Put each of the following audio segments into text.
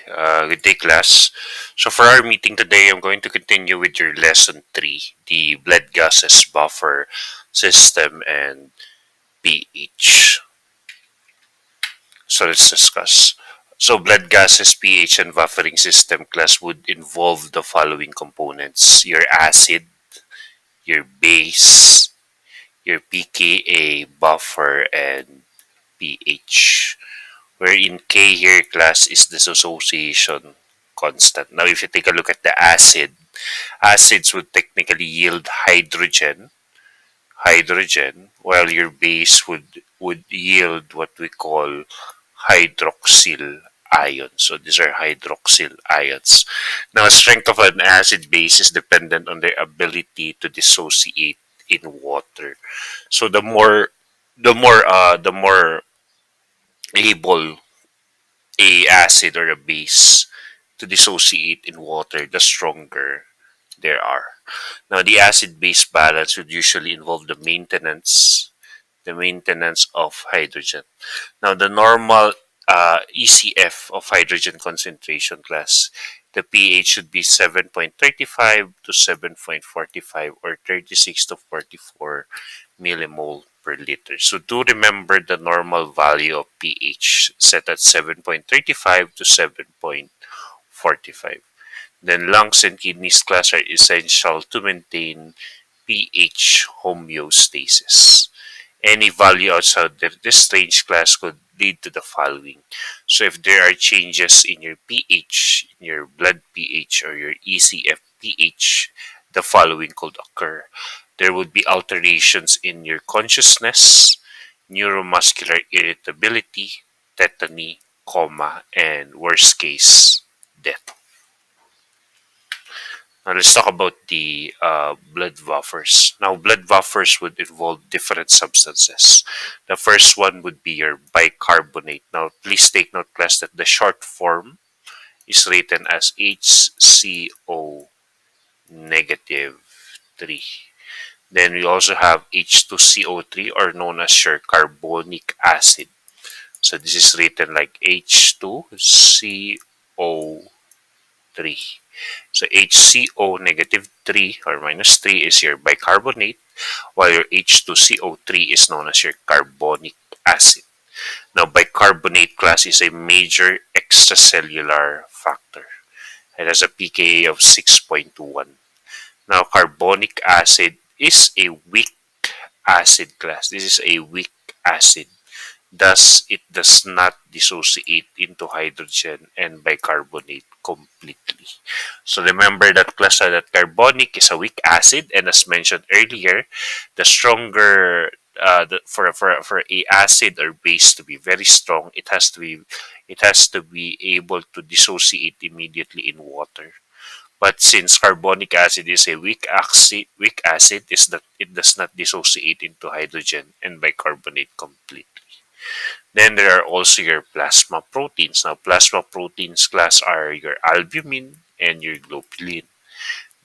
Good day, class. So for our meeting today, I'm going to continue with your lesson 3, the blood gases buffer system and pH. So let's discuss. So blood gases, pH, and buffering system class would involve the following components: your acid, your base, your pKa buffer, and pH. Wherein K here class is the dissociation constant. Now if you take a look at the acids would technically yield hydrogen, while your base would yield what we call hydroxyl ions. So these are hydroxyl ions. Now strength of an acid base is dependent on their ability to dissociate in water. So the more able a acid or a base to dissociate in water, the stronger there are. Now, the acid-base balance would usually involve the maintenance of hydrogen. Now, the normal ECF of hydrogen concentration class, the pH should be 7.35 to 7.45 or 36 to 44 millimole per liter. So do remember the normal value of pH set at 7.35 to 7.45. Then lungs and kidneys class are essential to maintain pH homeostasis. Any value outside this range class could lead to the following. So if there are changes in your pH, in your blood pH or your ECF pH, the following could occur. There would be alterations in your consciousness, neuromuscular irritability, tetany, coma, and worst case, death. Now let's talk about the blood buffers. Now blood buffers would involve different substances. The first one would be your bicarbonate. Now please take note class that the short form is written as HCO negative 3. Then we also have H2CO3 or known as your carbonic acid. So this is written like H2CO3. So HCO negative 3 or minus 3 is your bicarbonate, while your H2CO3 is known as your carbonic acid. Now, bicarbonate class is a major extracellular factor. It has a pKa of 6.21. Now, carbonic acid is a weak acid class. This is a weak acid. Thus, it does not dissociate into hydrogen and bicarbonate completely. So remember that class that carbonic is a weak acid, and as mentioned earlier, the stronger for a acid or base to be very strong, it has to be able to dissociate immediately in water. But since carbonic acid is a weak acid is that it does not dissociate into hydrogen and bicarbonate completely. Then there are also your plasma proteins. Now, plasma proteins class are your albumin and your globulin.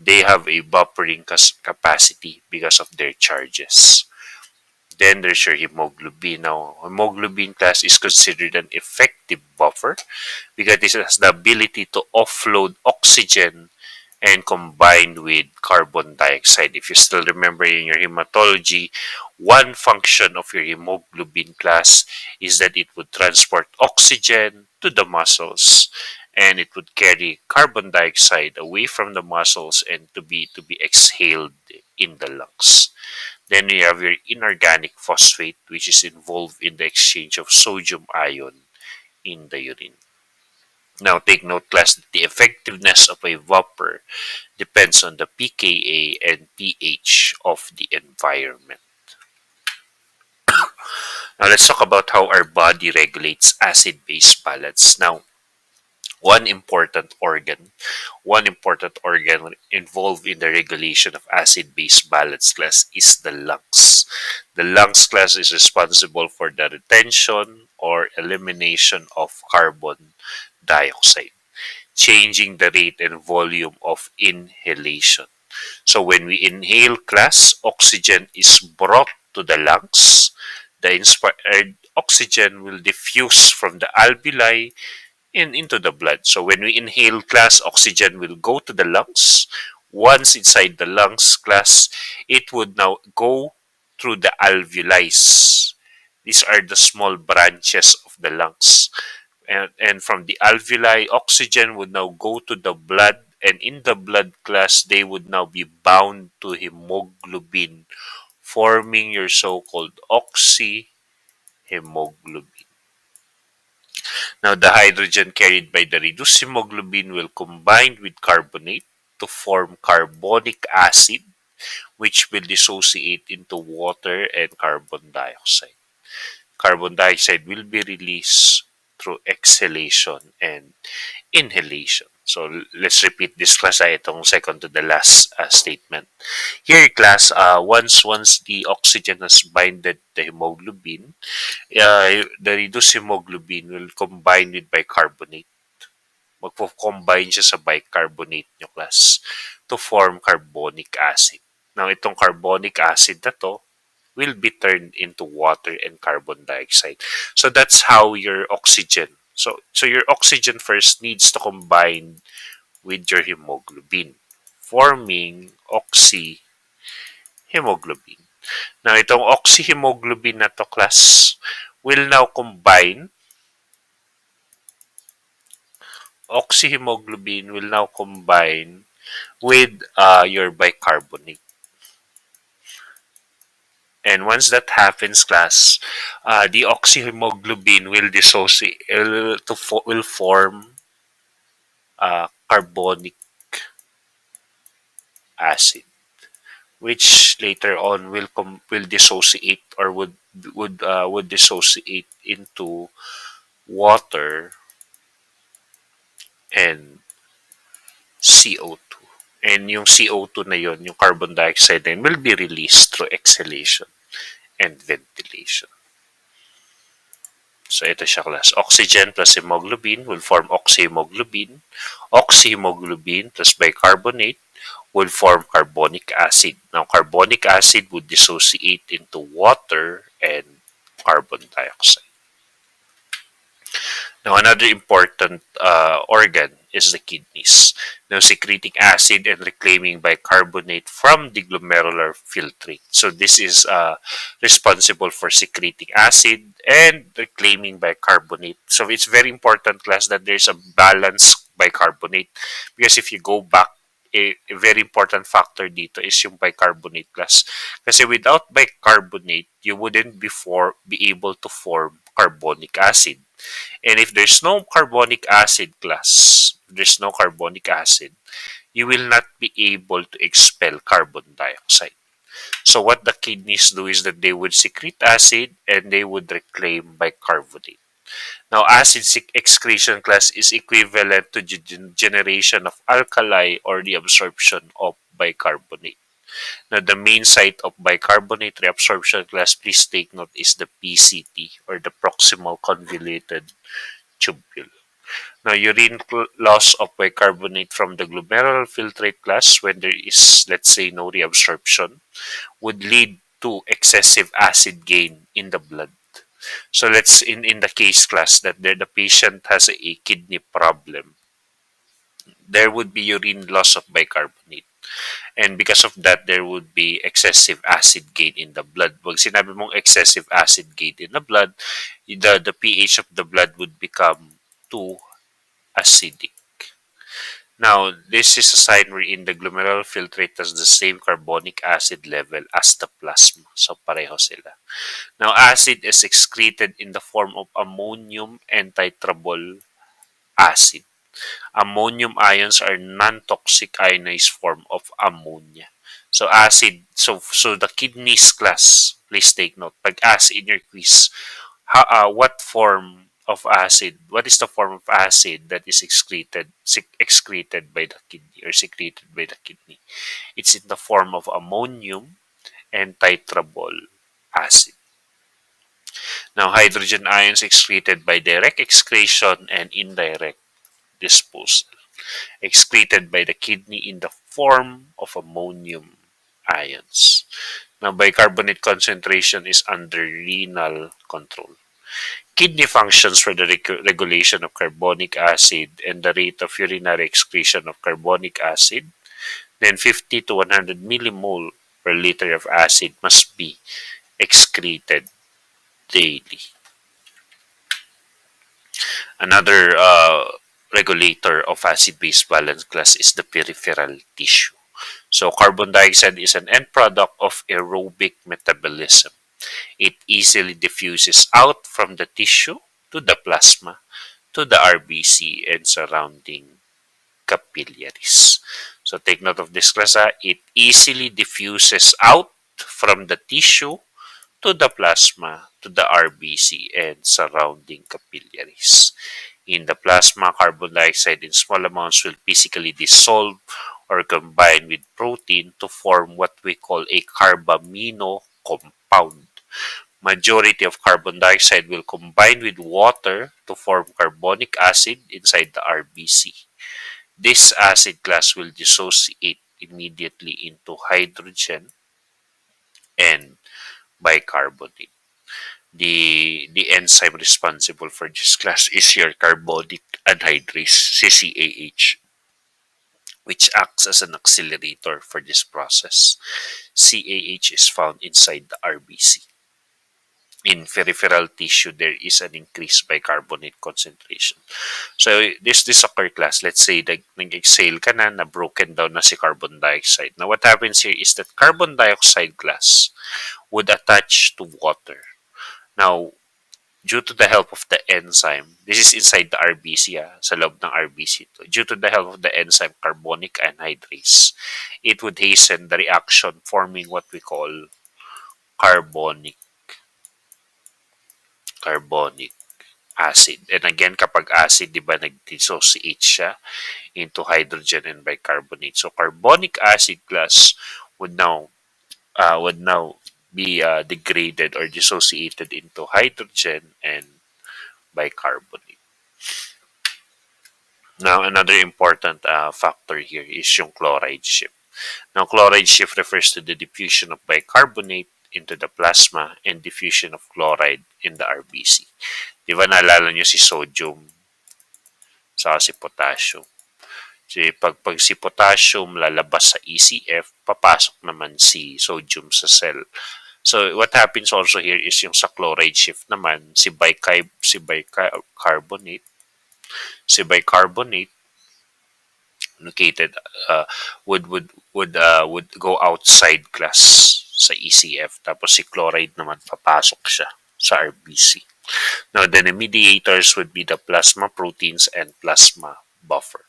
They have a buffering capacity because of their charges. Then there's your hemoglobin. Now, hemoglobin class is considered an effective buffer because it has the ability to offload oxygen and combined with carbon dioxide. If you still remember in your hematology, one function of your hemoglobin class is that it would transport oxygen to the muscles and it would carry carbon dioxide away from the muscles and to be exhaled in the lungs. Then you have your inorganic phosphate, which is involved in the exchange of sodium ion in the urine. Now take note class that the effectiveness of a vapor depends on the pKa and pH of the environment. Now let's talk about how our body regulates acid-base balance. Now, one important organ, one important organ involved in the regulation of acid-base balance class is the lungs. The lungs class is responsible for the retention or elimination of carbon dioxide, changing the rate and volume of inhalation. So when we inhale class, oxygen is brought to the lungs. The inspired oxygen will diffuse from the alveoli into the blood. So when we inhale class, oxygen will go to the lungs. Once inside the lungs class, it would now go through the alveoli. These are the small branches of the lungs. And from the alveoli, oxygen would now go to the blood, and in the blood class, they would now be bound to hemoglobin, forming your so-called oxyhemoglobin. Now, the hydrogen carried by the reduced hemoglobin will combine with carbonate to form carbonic acid, which will dissociate into water and carbon dioxide. Carbon dioxide will be released through exhalation and inhalation. So let's repeat this class, itong second to the last statement. Here class, once the oxygen has binded the hemoglobin, the reduced hemoglobin will combine with bicarbonate. Magpo-combine siya sa bicarbonate nyo class to form carbonic acid. Now, itong carbonic acid na to will be turned into water and carbon dioxide. So that's how your oxygen. So your oxygen first needs to combine with your hemoglobin, forming oxyhemoglobin. Now, itong oxyhemoglobin na to class will now combine oxyhemoglobin will now combine with your bicarbonate. And once that happens, class, the oxyhemoglobin will dissociate, will form carbonic acid, which later on will dissociate or would dissociate into water and CO2. And yung CO2 na yon, yung carbon dioxide then will be released through exhalation and ventilation. So ito siya class. Oxygen plus hemoglobin will form oxyhemoglobin. Oxyhemoglobin plus bicarbonate will form carbonic acid. Now, carbonic acid would dissociate into water and carbon dioxide. Now, another important organ is the kidneys. Now, secreting acid and reclaiming bicarbonate from the glomerular filtrate. So, this is responsible for secreting acid and reclaiming bicarbonate. So, it's very important, class, that there's a balanced bicarbonate. Because if you go back, a very important factor dito is yung bicarbonate, class. Kasi without bicarbonate, you wouldn't be able to form carbonic acid. And if there's no carbonic acid, class, there's no carbonic acid, you will not be able to expel carbon dioxide. So what the kidneys do is that they would secrete acid and they would reclaim bicarbonate. Now, acid excretion, class, is equivalent to generation of alkali or the absorption of bicarbonate. Now, the main site of bicarbonate reabsorption, class, please take note, is the PCT or the proximal convoluted tubule. Now, urine loss of bicarbonate from the glomerular filtrate, class, when there is, let's say, no reabsorption, would lead to excessive acid gain in the blood. So let's in the case, class, that the patient has a kidney problem, there would be urine loss of bicarbonate. And because of that, there would be excessive acid gain in the blood. Pag sinabi mong excessive acid gain in the blood, the pH of the blood would become too acidic. Now, this is a sign wherein the glomerular filtrate has the same carbonic acid level as the plasma. So, pareho sila. Now, acid is excreted in the form of ammonium and titratable acid. Ammonium ions are non-toxic ionized form of ammonia. So acid, so the kidneys, class, please take note. Pag acid in your quiz, what form of acid? What is the form of acid that is excreted by the kidney or secreted by the kidney? It's in the form of ammonium and titratable acid. Now, hydrogen ions excreted by direct excretion and indirect disposal, excreted by the kidney in the form of ammonium ions. Now, bicarbonate concentration is under renal control. Kidney functions for the regulation of carbonic acid and the rate of urinary excretion of carbonic acid. Then 50 to 100 millimole per liter of acid must be excreted daily. Another regulator of acid-base balance class is the peripheral tissue. So carbon dioxide is an end product of aerobic metabolism. It easily diffuses out from the tissue to the plasma to the RBC and surrounding capillaries. So take note of this class. It easily diffuses out from the tissue to the plasma to the RBC and surrounding capillaries. In the plasma, carbon dioxide in small amounts will physically dissolve or combine with protein to form what we call a carbamino compound. Majority of carbon dioxide will combine with water to form carbonic acid inside the RBC. This acid class will dissociate immediately into hydrogen and bicarbonate. The enzyme responsible for this class is your carbonic anhydrase CCAH, which acts as an accelerator for this process. CAH is found inside the RBC. In peripheral tissue, there is an increased bicarbonate concentration. So, this occur class, let's say, nag-exhale ka na broken down na si carbon dioxide. Now, what happens here is that carbon dioxide gas would attach to water. Now, due to the help of the enzyme, this is inside the RBC, sa loob ng RBC to. Due to the help of the enzyme carbonic anhydrase, it would hasten the reaction forming what we call carbonic carbonic acid. And again, kapag acid, di ba, nag-dissociate siya into hydrogen and bicarbonate. So, carbonic acid class would now be degraded or dissociated into hydrogen and bicarbonate. Now, another important factor here is yung chloride shift. Now, chloride shift refers to the diffusion of bicarbonate into the plasma and diffusion of chloride in the RBC. Di ba naalala nyo si sodium sa si potassium? So, pag si potassium lalabas sa ECF, papasok naman si sodium sa cell. So, what happens also here is yung sa chloride shift naman, si bicarbonate located would go outside class sa ECF, tapos si chloride naman papasok siya sa RBC. Now, then the mediators would be the plasma proteins and plasma buffer.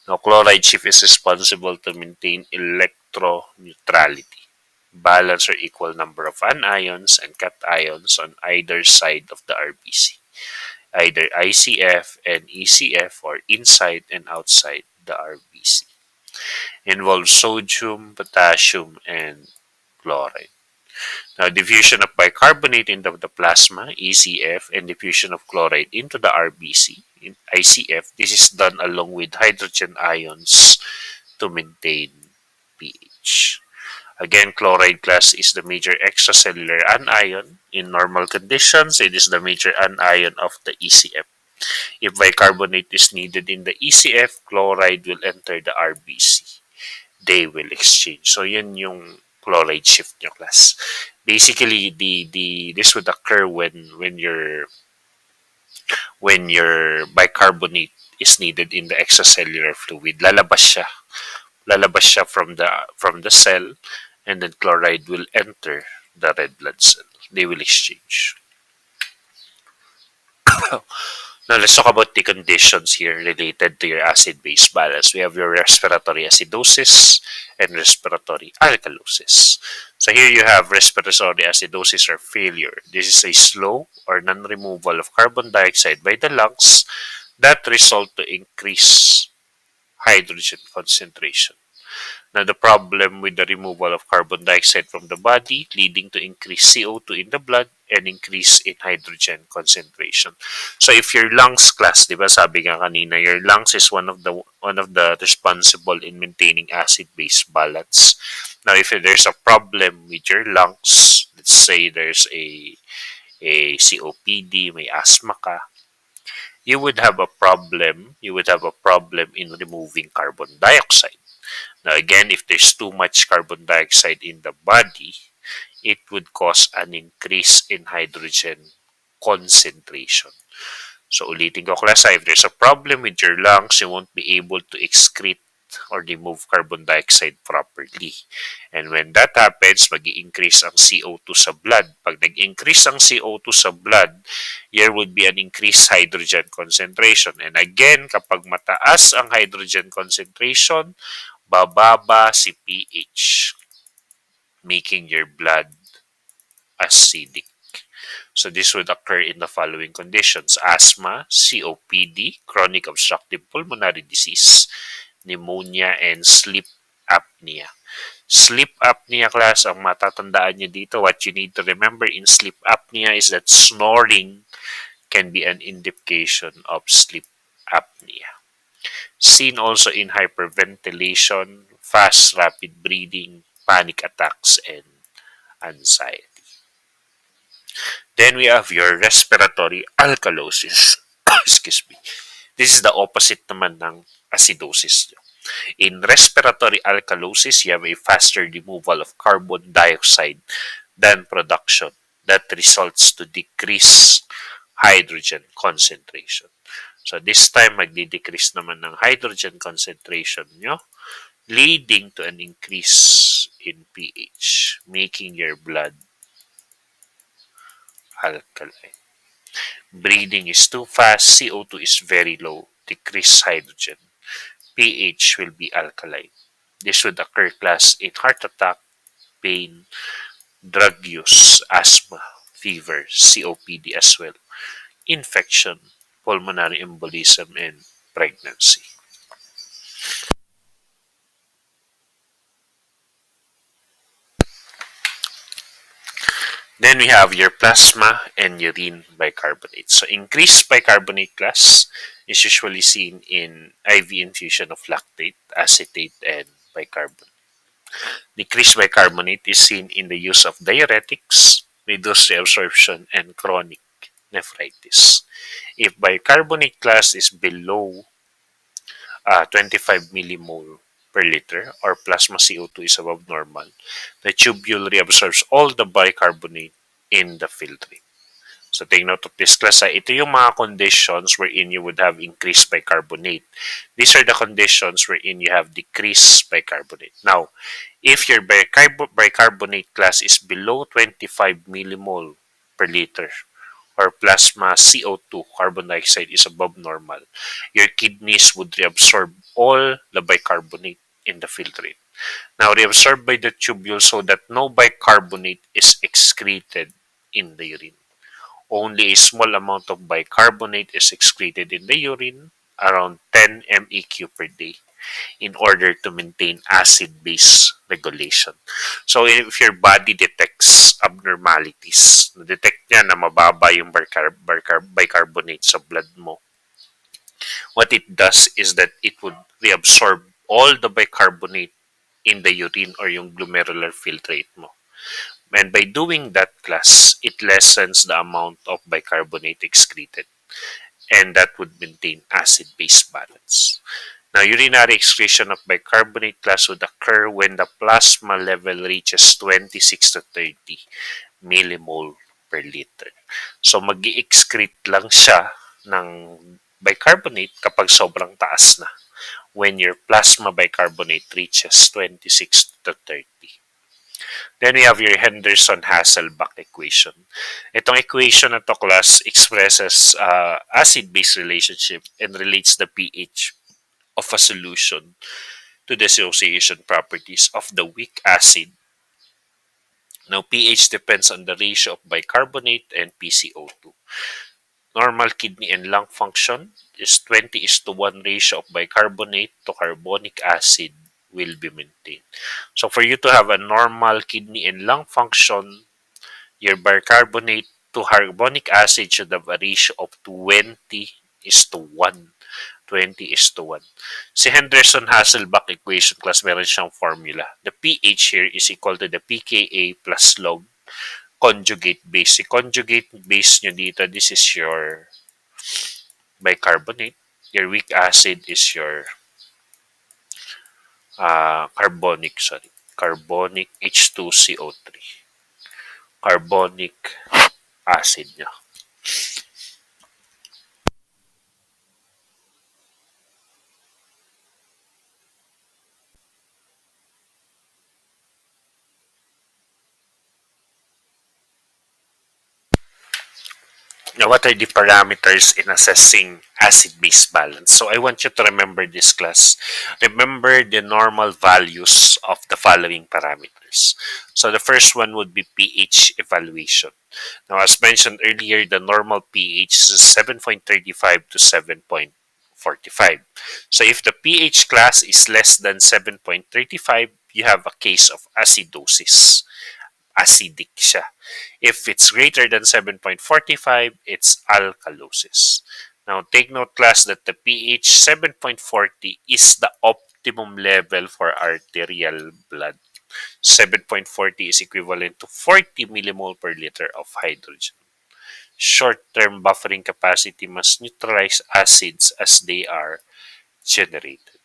Now, chloride shift is responsible to maintain electroneutrality, balance or equal number of anions and cations on either side of the RBC, either ICF and ECF or inside and outside the RBC. Involves sodium, potassium, and chloride. Now, diffusion of bicarbonate into the plasma, ECF, and diffusion of chloride into the RBC, in ICF, this is done along with hydrogen ions to maintain pH. Again, chloride class is the major extracellular anion. In normal conditions, it is the major anion of the ECF. If bicarbonate is needed in the ECF, chloride will enter the RBC. They will exchange. So, yun yung chloride shift nyo class. Basically, this would occur when your bicarbonate is needed in the extracellular fluid. Lalabas siya from the cell, and then chloride will enter the red blood cell. They will exchange. Now, let's talk about the conditions here related to your acid-base balance. We have your respiratory acidosis and respiratory alkalosis. So here you have respiratory acidosis or failure. This is a slow or non-removal of carbon dioxide by the lungs that result to increase hydrogen concentration. Now, the problem with the removal of carbon dioxide from the body leading to increased CO2 in the blood and increase in hydrogen concentration. So, if your lungs class, di ba sabi nga kanina, your lungs is one of the responsible in maintaining acid-base balance. Now, if there's a problem with your lungs, let's say there's a a COPD, may asthma ka, you would have a problem. You would have a problem in removing carbon dioxide. Now, again, if there's too much carbon dioxide in the body, it would cause an increase in hydrogen concentration. So ulitin ko class if there's a problem with your lungs, you won't be able to excrete or remove carbon dioxide properly. And when that happens, mag-i-increase ang CO2 sa blood. Pag nag-increase ang CO2 sa blood, there would be an increased hydrogen concentration. And again, kapag mataas ang hydrogen concentration, bababa si pH, making your blood acidic. So this would occur in the following conditions: asthma, COPD, chronic obstructive pulmonary disease, pneumonia, and sleep apnea. Sleep apnea class, ang matatandaan nyo dito, what you need to remember in sleep apnea is that snoring can be an indication of sleep apnea. Seen also in hyperventilation, fast rapid breathing, panic attacks, and anxiety. Then we have your respiratory alkalosis. Excuse me. This is the opposite naman ng acidosis. In respiratory alkalosis, you have a faster removal of carbon dioxide than production. That results to decrease hydrogen concentration. So this time, magdi-decrease naman ng hydrogen concentration nyo, leading to an increase in pH, making your blood alkaline. Breathing is too fast, CO2 is very low, decreased hydrogen. pH will be alkaline. This would occur class in heart attack, pain, drug use, asthma, fever, COPD as well, infection, pulmonary embolism, and pregnancy. Then we have your plasma and urine bicarbonate. So increased bicarbonate class is usually seen in IV infusion of lactate, acetate, and bicarbonate. Decreased bicarbonate is seen in the use of diuretics, reduced reabsorption, and chronic nephritis. If bicarbonate class is below 25 millimole per liter or plasma CO2 is above normal, the tubule reabsorbs all the bicarbonate in the filtrate. So take note of this class. Ito yung mga conditions wherein you would have increased bicarbonate. These are the conditions wherein you have decreased bicarbonate. Now, if your bicarbonate class is below 25 millimole per liter or plasma CO2, carbon dioxide, is above normal, your kidneys would reabsorb all the bicarbonate in the filtrate. Now, reabsorbed by the tubule so that no bicarbonate is excreted in the urine. Only a small amount of bicarbonate is excreted in the urine, around 10 MEq per day, in order to maintain acid-base regulation. So if your body detects abnormalities, detect niya na mababa yung bicarbonate sa blood mo, what it does is that it would reabsorb all the bicarbonate in the urine or yung glomerular filtrate mo. And by doing that class, it lessens the amount of bicarbonate excreted, and that would maintain acid-base balance. Now, urinary excretion of bicarbonate class would occur when the plasma level reaches 26 to 30 millimole per liter. So, mag-i-excrete lang siya ng bicarbonate kapag sobrang taas na, when your plasma bicarbonate reaches 26 to 30. Then we have your Henderson-Hasselbalch equation. Itong equation na to class expresses acid-base relationship and relates the pH of a solution to the dissociation properties of the weak acid. Now, pH depends on the ratio of bicarbonate and PCO2. Normal kidney and lung function is 20:1 ratio of bicarbonate to carbonic acid will be maintained. So for you to have a normal kidney and lung function, your bicarbonate to carbonic acid should have a ratio of 20:1. 20:1. Si Henderson-Hasselbalch equation class, meron siyang formula. The pH here is equal to the pKa plus log conjugate base. Si conjugate base nyo dito, this is your bicarbonate. Your weak acid is your carbonic H2CO3. Carbonic acid nyo. Now, what are the parameters in assessing acid-base balance? So I want you to remember this, class. Remember the normal values of the following parameters. So the first one would be pH evaluation. Now, as mentioned earlier, the normal pH is 7.35 to 7.45. So if the pH class is less than 7.35, you have a case of acidosis. Acidic siya. If it's greater than 7.45, it's alkalosis. Now, take note, class, that the pH 7.40 is the optimum level for arterial blood. 7.40 is equivalent to 40 millimole per liter of hydrogen. Short-term buffering capacity must neutralize acids as they are generated.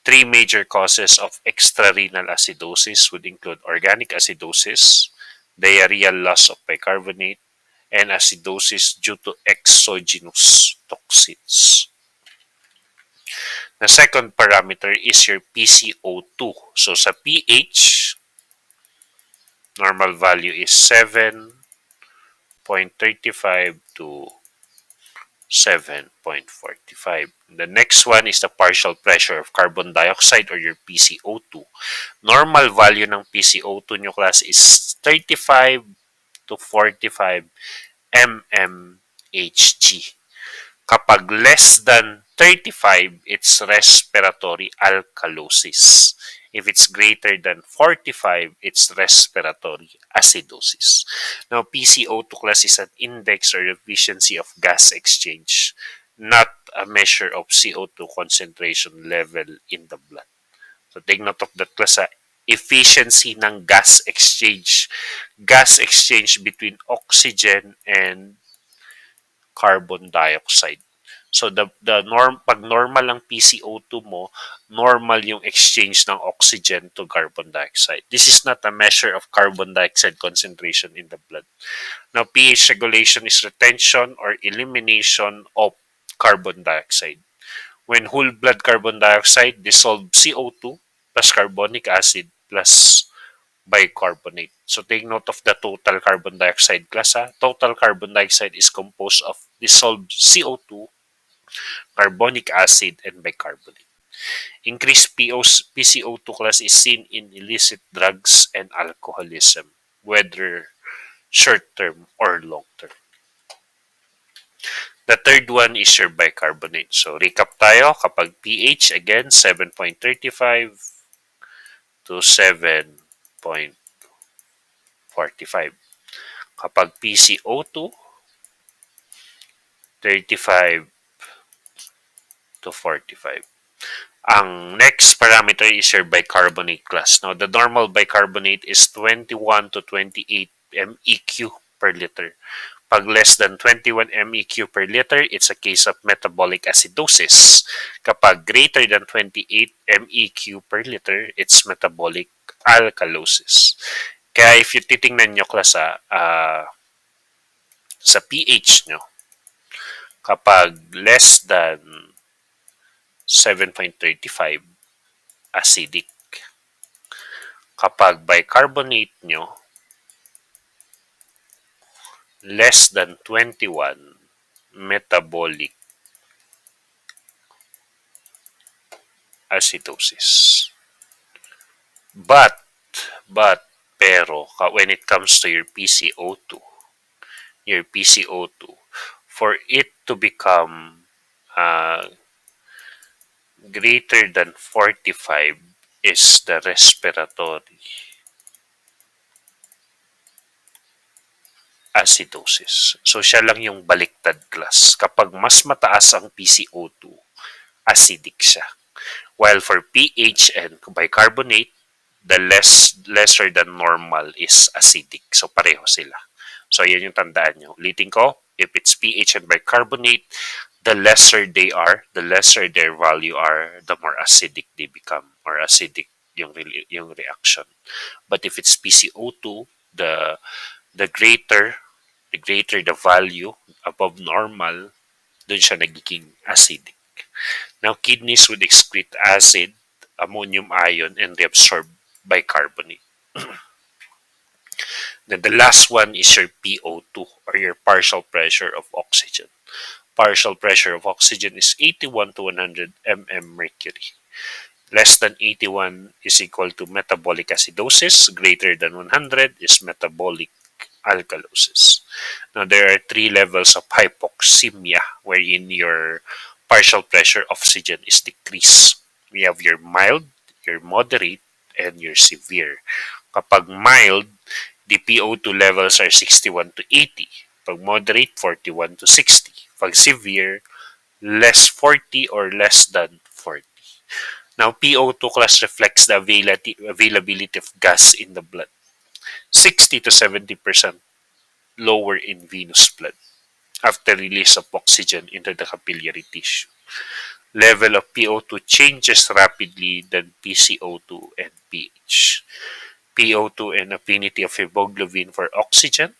Three major causes of extrarenal acidosis would include organic acidosis, diarrheal loss of bicarbonate, and acidosis due to exogenous toxins. The second parameter is your PCO2. So sa pH, normal value is 7.35 to 7.45. The next one is the partial pressure of carbon dioxide, or your PCO2. Normal value ng PCO2 nyo, class, is 35 to 45 mmHg. Kapag less than 35, it's respiratory alkalosis. If it's greater than 45, it's respiratory acidosis. Now, PCO2, class, is an index or efficiency of gas exchange, not a measure of CO2 concentration level in the blood. So, take note of that, class. Efficiency ng gas exchange. Gas exchange between oxygen and carbon dioxide. So pag normal ang PCO2 mo, normal yung exchange ng oxygen to carbon dioxide. This is not a measure of carbon dioxide concentration in the blood. Now, pH regulation is retention or elimination of carbon dioxide. When whole blood carbon dioxide dissolves CO2 plus carbonic acid plus bicarbonate. So take note of the total carbon dioxide, class. Total carbon dioxide is composed of dissolved CO2, carbonic acid, and bicarbonate. Increased PCO2, class, is seen in illicit drugs and alcoholism, whether short-term or long-term. The third one is your bicarbonate. So recap tayo, kapag pH, again, 7.35 to 7.45. Kapag PCO2, 35 to 45. Ang next parameter is your bicarbonate class. Now, the normal bicarbonate is 21 to 28 MEq per liter. Pag less than 21 MEq per liter, it's a case of metabolic acidosis. Kapag greater than 28 MEq per liter, it's metabolic alkalosis. Kaya if you titingnan nyo, class, sa pH nyo, kapag less than 7.35, acidic. Kapag bicarbonate nyo, less than 21, metabolic acidosis. Pero, when it comes to your PCO2, for it to become greater than 45 is the respiratory acidosis. So, siya lang yung baliktad, class. Kapag mas mataas ang PCO2, acidic siya. While for pH and bicarbonate, The lesser than normal is acidic. So pareho sila. So yan yung tandaan nyo. Ulitin ko, if it's pH and bicarbonate, the lesser they are, the lesser their value are, the more acidic they become, or acidic yung reaction. But if it's PCO2, the greater the value above normal, dun siya nagiging acidic. Now, kidneys would excrete acid, ammonium ion, and reabsorb bicarbonate. Then the last one is your PO2, or your partial pressure of oxygen. Partial pressure of oxygen is 81 to 100 mm mercury. Less than 81 is equal to metabolic acidosis. Greater than 100 is metabolic alkalosis. Now, there are three levels of hypoxemia wherein your partial pressure oxygen is decreased. We have your mild, your moderate, and your severe. Kapag mild, the PO2 levels are 61 to 80. Pag moderate, 41 to 60. Pag severe, less 40 or less than 40. Now, PO2 class reflects the availability of gas in the blood. 60 to 70% lower in venous blood after release of oxygen into the capillary tissue. Level of PO2 changes rapidly than PCO2 and pH. PO2 and affinity of hemoglobin for oxygen,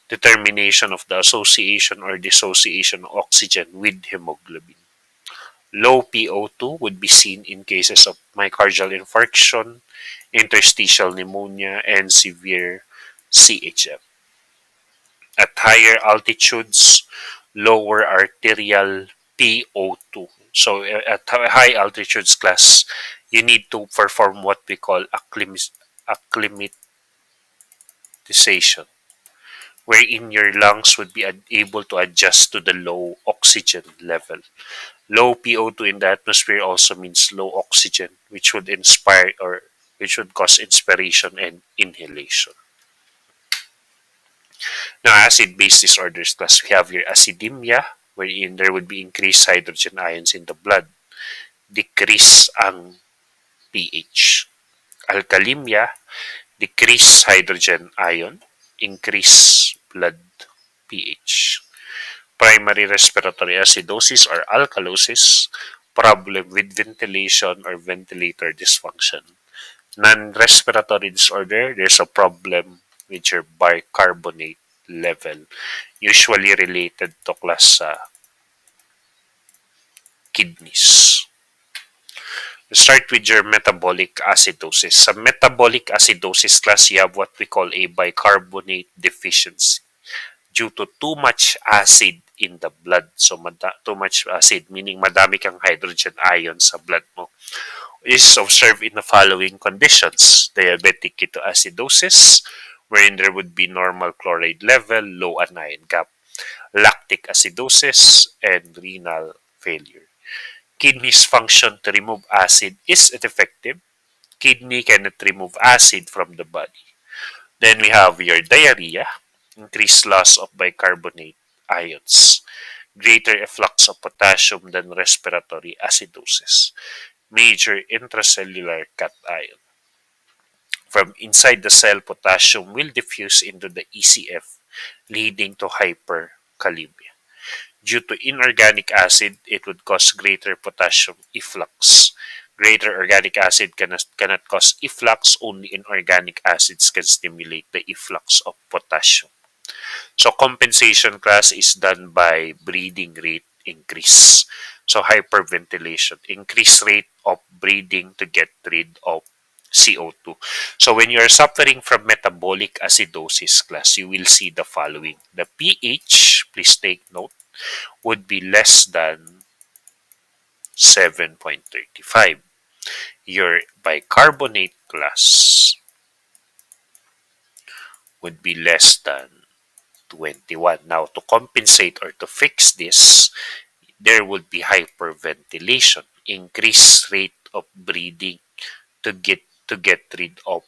determination of the association or dissociation of oxygen with hemoglobin. Low PO2 would be seen in cases of myocardial infarction, interstitial pneumonia, and severe CHF. At higher altitudes, lower arterial PO2. So at high altitudes class, you need to perform what we call acclimatization, wherein your lungs would be able to adjust to the low oxygen level. Low PO2 in the atmosphere also means low oxygen, which would inspire or which would cause inspiration and inhalation. Now, acid-base disorders class, we have your acidemia, wherein there would be increased hydrogen ions in the blood, decrease ang pH. Alkalemia, decrease hydrogen ion, increase blood pH. Primary respiratory acidosis or alkalosis, problem with ventilation or ventilator dysfunction. Non-respiratory disorder, there's a problem with your bicarbonate level, usually related to class kidneys. Let's start with your metabolic acidosis. Sa metabolic acidosis class, you have what we call a bicarbonate deficiency due to too much acid in the blood. So, too much acid, meaning madami kang hydrogen ion sa blood mo. Is observed in the following conditions: diabetic ketoacidosis, wherein there would be normal chloride level, low anion gap; lactic acidosis; and renal failure. Kidneys function to remove acid is ineffective. Kidney cannot remove acid from the body. Then we have your diarrhea, increased loss of bicarbonate ions, greater efflux of potassium than respiratory acidosis, major intracellular cation. From inside the cell, potassium will diffuse into the ECF, leading to hyperkalemia. Due to inorganic acid, it would cause greater potassium efflux. Greater organic acid cannot cause efflux, only inorganic acids can stimulate the efflux of potassium. So compensation class is done by breathing rate increase. So hyperventilation, increase rate of breathing to get rid of CO2. So when you are suffering from metabolic acidosis class, you will see the following. The pH, please take note, would be less than 7.35. Your bicarbonate class would be less than 21. Now, to compensate or to fix this, there would be hyperventilation, increased rate of breathing to get rid of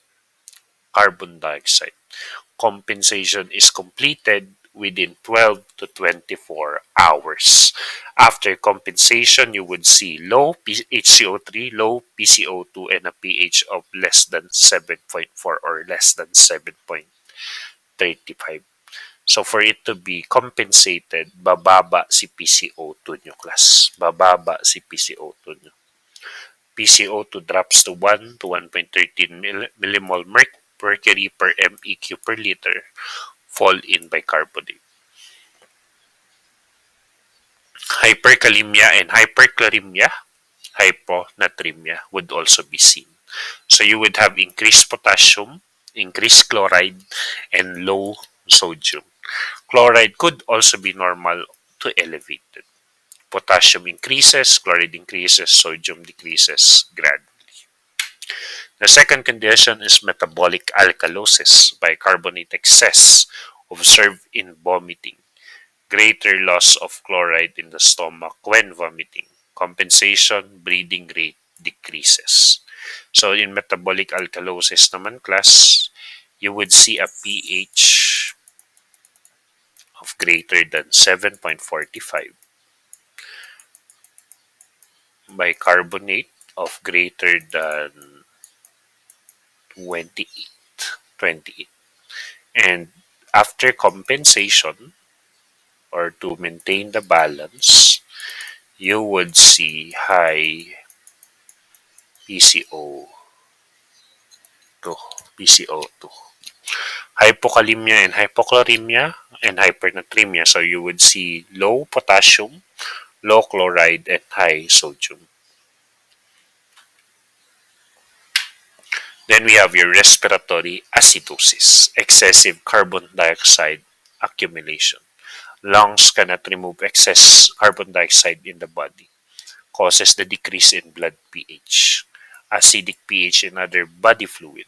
carbon dioxide. Compensation is completed within 12 to 24 hours. After compensation, you would see low HCO3, low PCO2, and a pH of less than 7.4 or less than 7.35. So for it to be compensated, bababa si PCO2 nyo, class. Bababa si PCO2 nyo. PCO2 drops to 1 to 1.13 millimole mercury per MEQ per liter, fall in bicarbonate. Hyperkalemia and hyperchloremia, hyponatremia would also be seen. So you would have increased potassium, increased chloride, and low sodium. Chloride could also be normal to elevated. Potassium increases, chloride increases, sodium decreases gradually. The second condition is metabolic alkalosis, bicarbonate excess, observed in vomiting. Greater loss of chloride in the stomach when vomiting. Compensation, breathing rate decreases. So in metabolic alkalosis naman, class, you would see a pH of greater than 7.45, bicarbonate of greater than 28. And after compensation, or to maintain the balance, you would see high PCO2, PCO2. Hypokalemia and hypochloremia and hypernatremia. So you would see low potassium, low chloride, and high sodium. Then we have your respiratory acidosis, excessive carbon dioxide accumulation. Lungs cannot remove excess carbon dioxide in the body, causes the decrease in blood pH, acidic pH in other body fluid,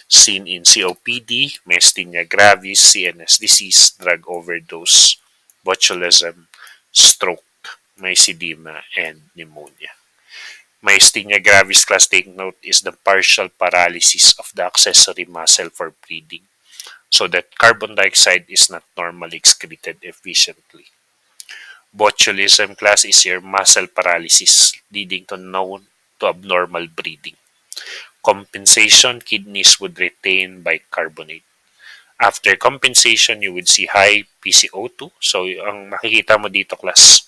seen in COPD, myasthenia gravis, CNS disease, drug overdose, botulism, stroke, myxedema, and pneumonia. Myasthenia gravis, class, take note, is the partial paralysis of the accessory muscle for breathing, so that carbon dioxide is not normally excreted efficiently. Botulism, class, is your muscle paralysis leading to abnormal breathing. Compensation, kidneys would retain bicarbonate. After compensation, you would see high PCO2. So, ang makikita mo dito, class,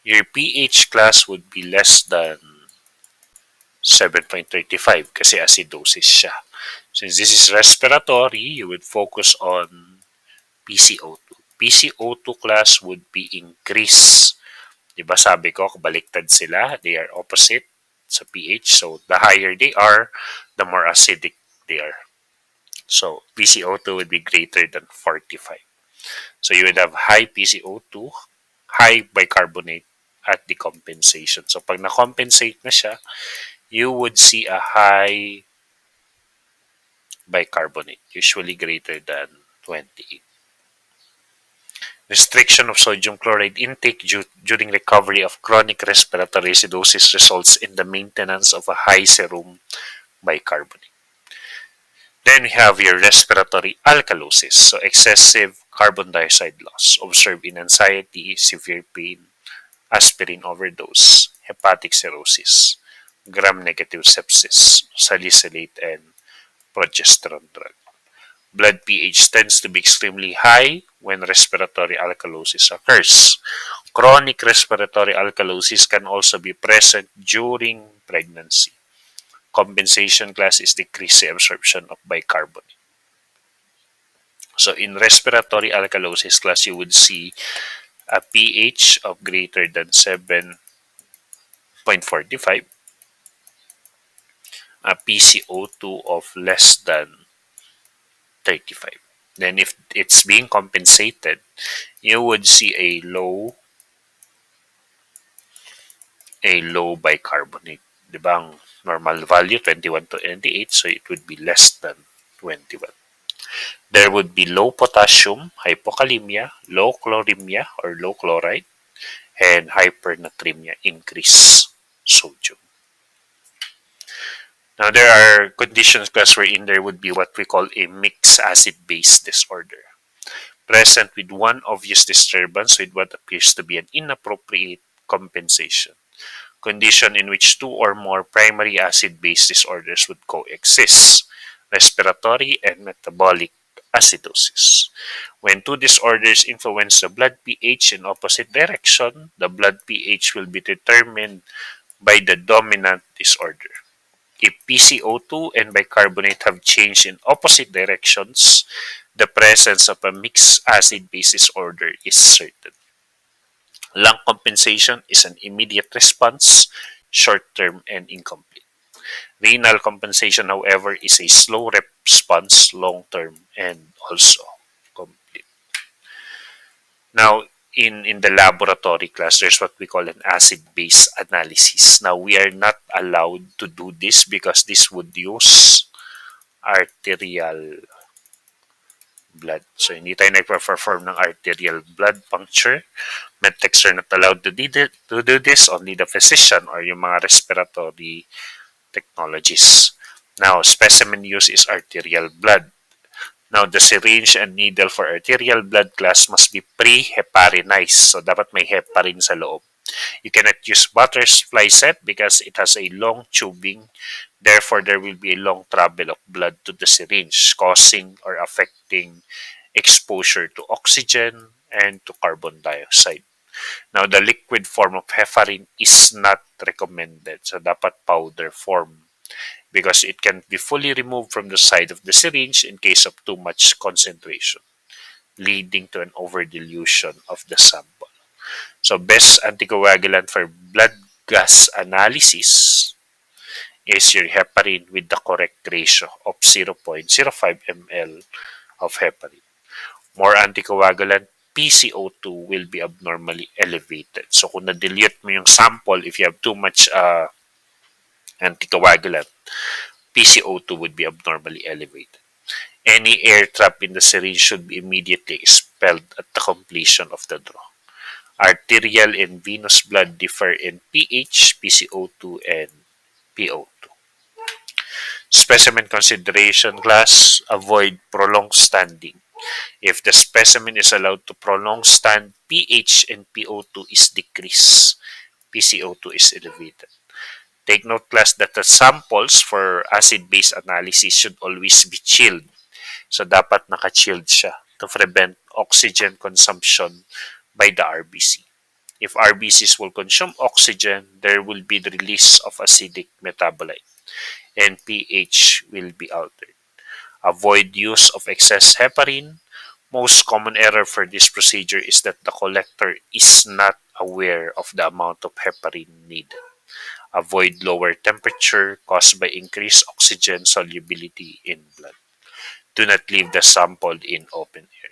your pH, class, would be less than 7.35 kasi acidosis siya. Since this is respiratory, you would focus on PCO2. PCO2, class, would be increased. Diba sabi ko, baliktad sila. They are opposite sa pH. So, the higher they are, the more acidic they are. So, PCO2 would be greater than 45. So, you would have high PCO2, high bicarbonate at the compensation. So, pag na-compensate na siya, you would see a high bicarbonate, usually greater than 28. Restriction of sodium chloride intake during recovery of chronic respiratory acidosis results in the maintenance of a high serum bicarbonate. Then we have your respiratory alkalosis, so excessive carbon dioxide loss observed in anxiety, severe pain, aspirin overdose, hepatic cirrhosis, gram-negative sepsis, salicylate, and progesterone drug. Blood pH tends to be extremely high when respiratory alkalosis occurs. Chronic respiratory alkalosis can also be present during pregnancy. Compensation, class, is decreased absorption of bicarbonate. So in respiratory alkalosis, class, you would see a pH of greater than 7.45, a PCO2 of less than 35. Then if it's being compensated, you would see a low bicarbonate. Diba ang normal value 21 to 28, so it would be less than 21. There would be low potassium, hypokalemia, low chloremia or low chloride, and hypernatremia, increased sodium. Now there are conditions, class, wherein there would be what we call a mixed acid-base disorder. present with one obvious disturbance with what appears to be an inappropriate compensation. Condition in which two or more primary acid-base disorders would coexist, respiratory and metabolic acidosis. When two disorders influence the blood pH in opposite direction, the blood pH will be determined by the dominant disorder. If PCO2 and bicarbonate have changed in opposite directions, the presence of a mixed acid-base disorder is certain. Lung compensation is an immediate response, short-term and incomplete. Renal compensation, however, is a slow response, long-term and also complete. Now, in the laboratory class, there's what we call an acid-base analysis. Now, we are not allowed to do this because this would use arterial blood. So, hindi tayo nagpa-perform ng arterial blood puncture. Medtechs are not allowed to do this. Only the physician or yung mga respiratory technologies. Now, specimen use is arterial blood. Now, the syringe and needle for arterial blood class must be pre-heparinized. So, dapat may heparin sa loob. You cannot use butterfly set because it has a long tubing. Therefore, there will be a long travel of blood to the syringe, causing or affecting exposure to oxygen and to carbon dioxide. Now, the liquid form of heparin is not recommended. So, dapat powder form because it can be fully removed from the side of the syringe in case of too much concentration, leading to an overdilution of the sample. So, best anticoagulant for blood gas analysis is your heparin with the correct ratio of 0.05 ml of heparin. More anticoagulant, PCO2 will be abnormally elevated. So, kung na-dilute mo yung sample, if you have too much anticoagulant, PCO2 would be abnormally elevated. Any air trap in the syringe should be immediately expelled at the completion of the draw. Arterial and venous blood differ in pH, PCO2, and PO2. Specimen consideration class, avoid prolonged standing. If the specimen is allowed to prolong stand, pH and PO2 is decreased. PCO2 is elevated. Take note class that the samples for acid-base analysis should always be chilled. So, dapat naka-chilled siya to prevent oxygen consumption by the RBC. If RBCs will consume oxygen, there will be the release of acidic metabolite and pH will be altered. Avoid use of excess heparin. Most common error for this procedure is that the collector is not aware of the amount of heparin needed. Avoid lower temperature caused by increased oxygen solubility in blood. Do not leave the sample in open air.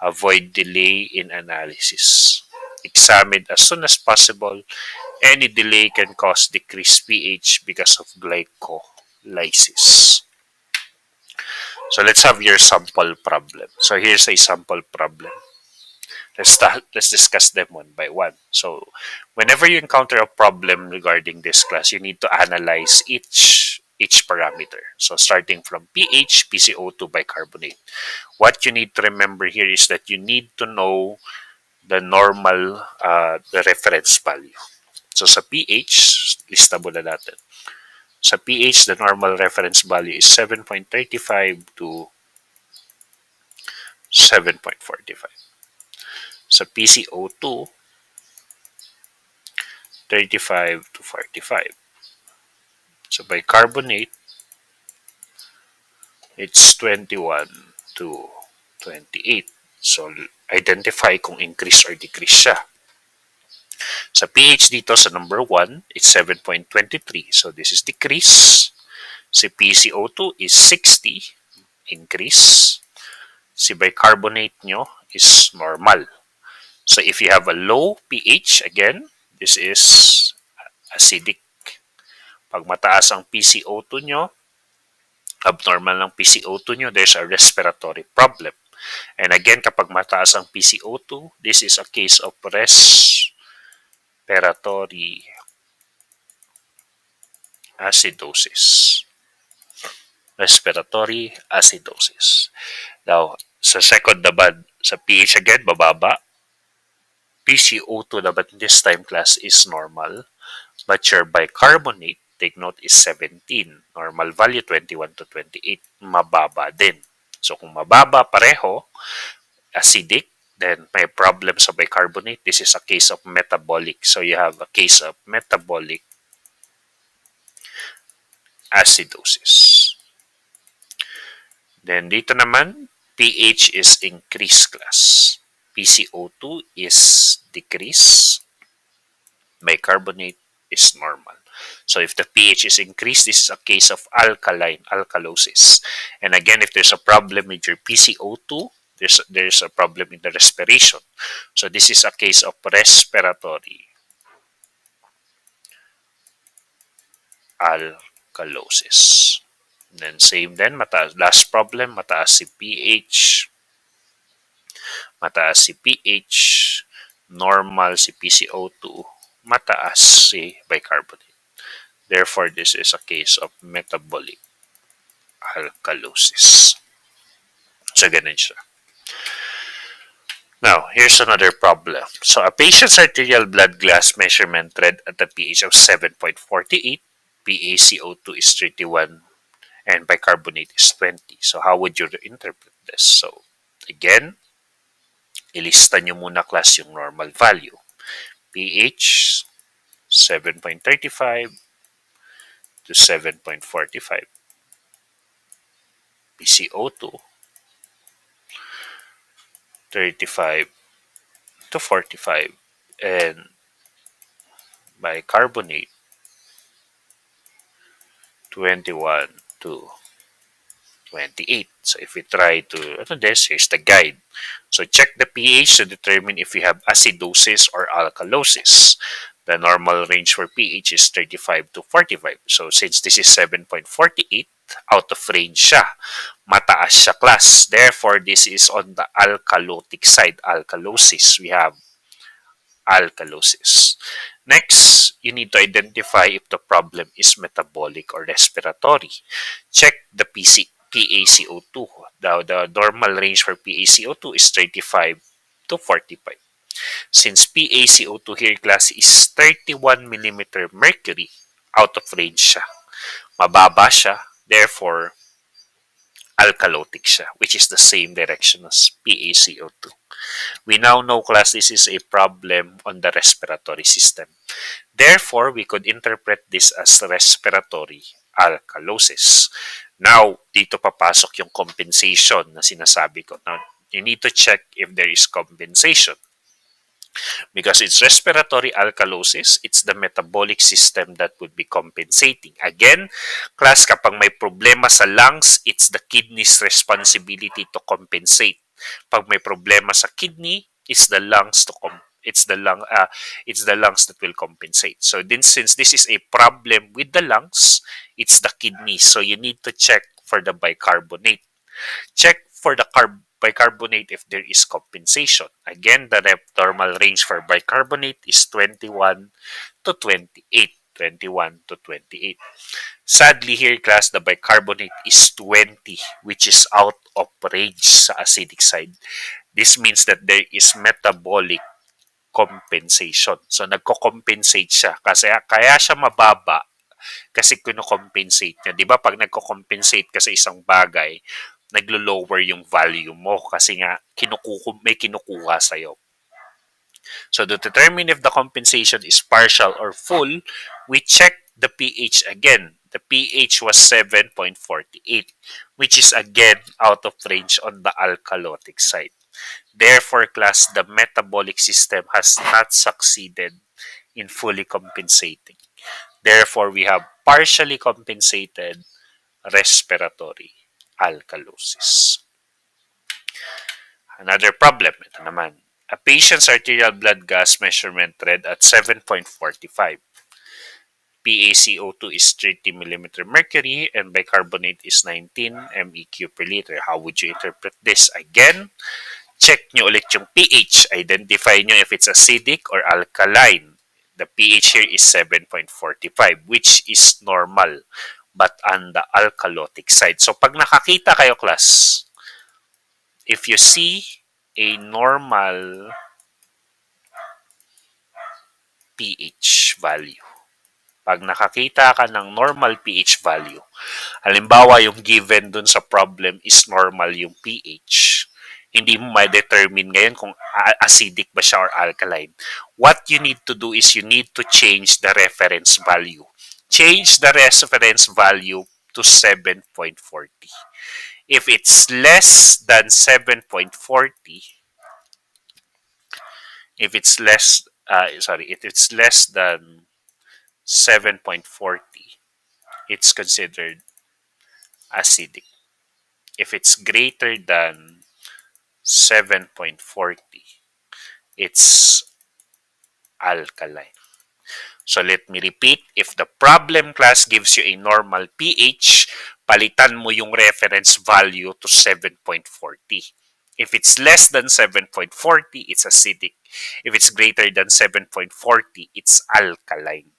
Avoid delay in analysis. Examine as soon as possible. Any delay can cause decreased pH because of glycolysis. So let's have your sample problem. So here's a sample problem. Let's discuss them one by one. So whenever you encounter a problem regarding this class, you need to analyze each parameter. So starting from pH, PCO2, bicarbonate. What you need to remember here is that you need to know the normal, the reference value. So sa pH, lista muna natin. Sa pH, the normal reference value is 7.35 to 7.45. Sa PCO2, 35 to 45. So bicarbonate, it's 21 to 28. So identify kung increase or decrease siya. Sa pH dito, sa number 1, it's 7.23. So this is decrease. Si PCO2 is 60, increase. Si bicarbonate nyo is normal. So if you have a low pH, again, this is acidic. Pag mataas ang PCO2 nyo, abnormal ng PCO2 nyo, there's a respiratory problem. And again, kapag mataas ang PCO2, this is a case of respiratory acidosis. Respiratory acidosis. Now, sa second naman, Sa pH again, bababa. PCO2 naman this time class is normal. But your bicarbonate, take note, is 17. Normal value, 21 to 28. Mababa din. So kung mababa pareho, acidic, then may problem sa bicarbonate. This is a case of metabolic. So you have a case of metabolic acidosis. Then dito naman, pH is increased class. PCO2 is decreased. Bicarbonate is normal. So if the pH is increased, this is a case of alkaline alkalosis. And again, if there's a problem with your PCO2, there's a problem in the respiration. So this is a case of respiratory alkalosis. And then same then, last problem, mataas si pH, normal si PCO2, mataas si bicarbonate. Therefore, this is a case of metabolic alkalosis. So, ganun siya. Now, here's another problem. So, a patient's arterial blood gas measurement read at a pH of 7.48, PaCO2 is 31, and bicarbonate is 20. So, how would you interpret this? So, again, ilista nyo muna class yung normal value. pH 7.35 to 7.45. PCO2 35 to 45, and bicarbonate 21 to 28. So if we try to here's the guide. So check the pH to determine if you have acidosis or alkalosis. The normal range for pH is 35 to 45. So since this is 7.48, out of range siya. Mataas siya class. Therefore, this is on the alkalotic side, alkalosis. We have alkalosis. Next, you need to identify if the problem is metabolic or respiratory. Check the PaCO2. The normal range for PaCO2 is 35 to 45. Since PaCO2 here class is 31 millimeter mercury, out of range siya. Mababa siya, therefore, alkalotic siya, which is the same direction as PaCO2. We now know, class, this is a problem on the respiratory system. Therefore, we could interpret this as respiratory alkalosis. Now, dito papasok yung compensation na sinasabi ko. Now, you need to check if there is compensation. Because it's respiratory alkalosis, it's the metabolic system that would be compensating. Again, class, kapag may problema sa lungs, it's the kidney's responsibility to compensate. Pag may problema sa kidney, it's the lungs that will compensate. So then, since this is a problem with the lungs, it's the kidney. So you need to check for the bicarbonate. Check for the bicarbonate if there is compensation. Again, the normal range for bicarbonate is 21 to 28. 21 to 28. Sadly here, class, the bicarbonate is 20, which is out of range sa acidic side. This means that there is metabolic compensation. So, nagko-compensate siya. Kaya siya mababa kasi kino-compensate niya. Di ba? Pag nagko-compensate ka sa isang bagay, naglo-lower yung value mo kasi nga may kinukuha sa'yo. So to determine if the compensation is partial or full, we check the pH again. The pH was 7.48, which is again out of range on the alkalotic side. Therefore, class, the metabolic system has not succeeded in fully compensating. Therefore, we have partially compensated respiratory alkalosis. Another problem, ito naman. A patient's arterial blood gas measurement read at 7.45. PaCO2 is 30 millimeter mercury and bicarbonate is 19 MEq per liter. How would you interpret this? Again, check nyo ulit yung pH. Identify nyo if it's acidic or alkaline. The pH here is 7.45, which is normal, but on the alkalotic side. So, pag nakakita kayo, class, if you see a normal pH value. Pag nakakita ka ng normal pH value, halimbawa yung given dun sa problem is normal yung pH, hindi mo ma-determine ngayon kung acidic ba siya or alkaline. What you need to do is you need to change the reference value. Change the reference value to 7.40. If it's less than 7.40, if it's less, if it's less than 7.40, it's considered acidic. If it's greater than 7.40, it's alkaline. So let me repeat, if the problem class gives you a normal pH, palitan mo yung reference value to 7.40. If it's less than 7.40, it's acidic. If it's greater than 7.40, it's alkaline.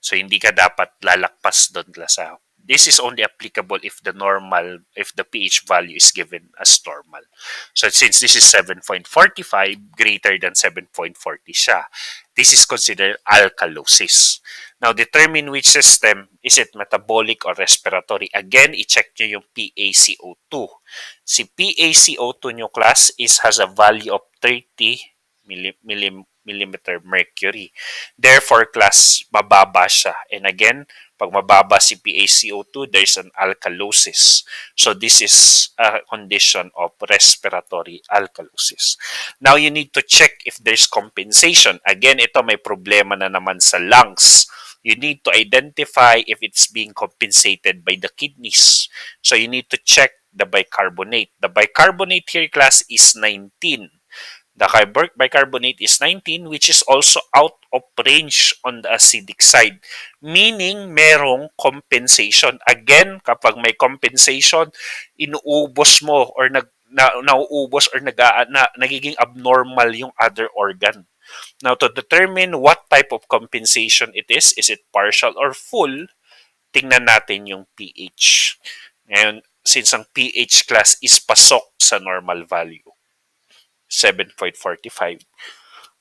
So hindi ka dapat lalakpas doon sa. This is only applicable if the pH value is given as normal. So since this is 7.45, greater than 7.40 siya, this is considered alkalosis. Now, determine which system, is it metabolic or respiratory? Again, i-check nyo yung PaCO2. Si PaCO2 nyo class has a value of 30 millimeter mercury. Therefore, class, mababa siya. And again, pag mababa si PaCO2, there's an alkalosis. So, this is a condition of respiratory alkalosis. Now, you need to check if there's compensation. Again, ito may problema na naman sa lungs. You need to identify if it's being compensated by the kidneys. So, you need to check the bicarbonate. The bicarbonate here, class, is 19. The bicarbonate is 19, which is also out of range on the acidic side. Meaning, merong compensation. Again, kapag may compensation, inuubos mo or nauubos or nagiging abnormal yung other organ. Now, to determine what type of compensation it is it partial or full, tingnan natin yung pH. Ngayon, since ang pH class is pasok sa normal value, 7.45.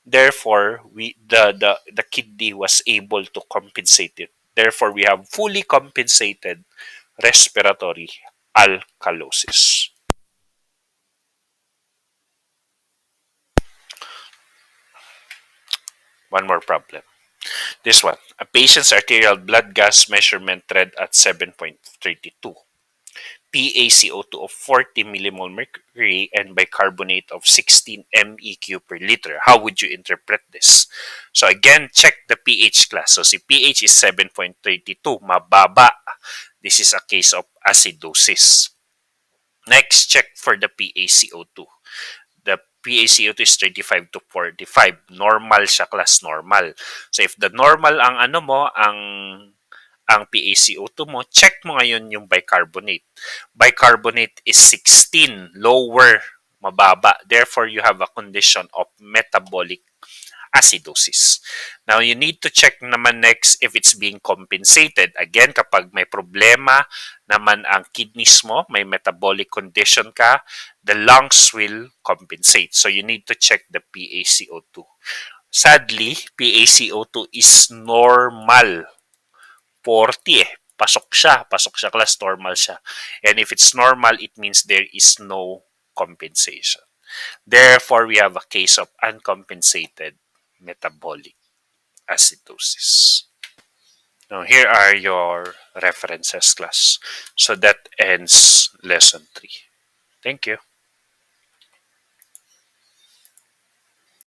Therefore, the kidney was able to compensate it. Therefore, we have fully compensated respiratory alkalosis. One more problem. This one. A patient's arterial blood gas measurement read at 7.32. PaCO2 of 40 millimole mercury and bicarbonate of 16 MEq per liter. How would you interpret this? So again, check the pH class. So si pH is 7.32, mababa. This is a case of acidosis. Next, check for the PaCO2. The PaCO2 is 35 to 45. Normal siya, class normal. So if the normal ang PaCO2 mo, check mo ngayon yung bicarbonate. Bicarbonate is 16, lower, mababa. Therefore, you have a condition of metabolic acidosis. Now, you need to check naman next if it's being compensated. Again, kapag may problema naman ang kidneys mo, may metabolic condition ka, the lungs will compensate. So, you need to check the PaCO2. Sadly, PaCO2 is normal. 40 Pasok siya, class, normal siya. And if it's normal, it means there is no compensation. Therefore, we have a case of uncompensated metabolic acidosis. Now, here are your references, class. So that ends lesson 3. Thank you.